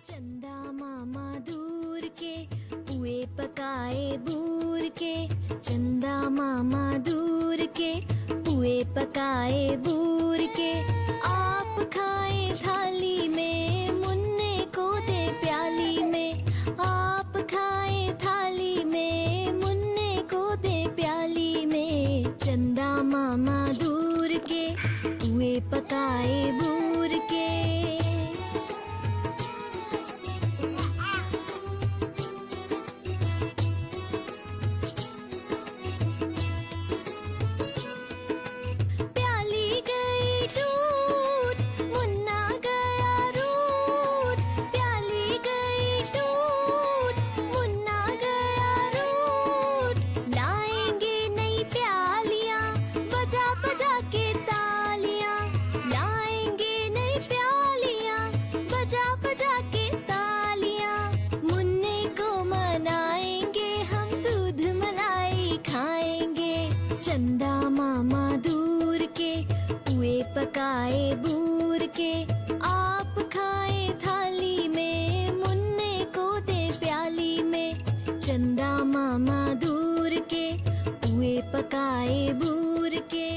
चंदा मामा दूर के पुए पकाए बूर के। चंदा मामा दूर के पुए पकाए बूर के। आप खाए थाली में मुन्ने को दे प्याली में। आप खाए थाली में मुन्ने को दे प्याली में। चंदा मामा दूर के पुए पकाए बूर के। बजा के तालियां मुन्ने को मनाएंगे, हम दूध मलाई खाएंगे। चंदा मामा दूर के पुए पकाए बूर के। आप खाए थाली में मुन्ने को दे प्याली में। चंदा मामा दूर के पुए पकाए बूर के।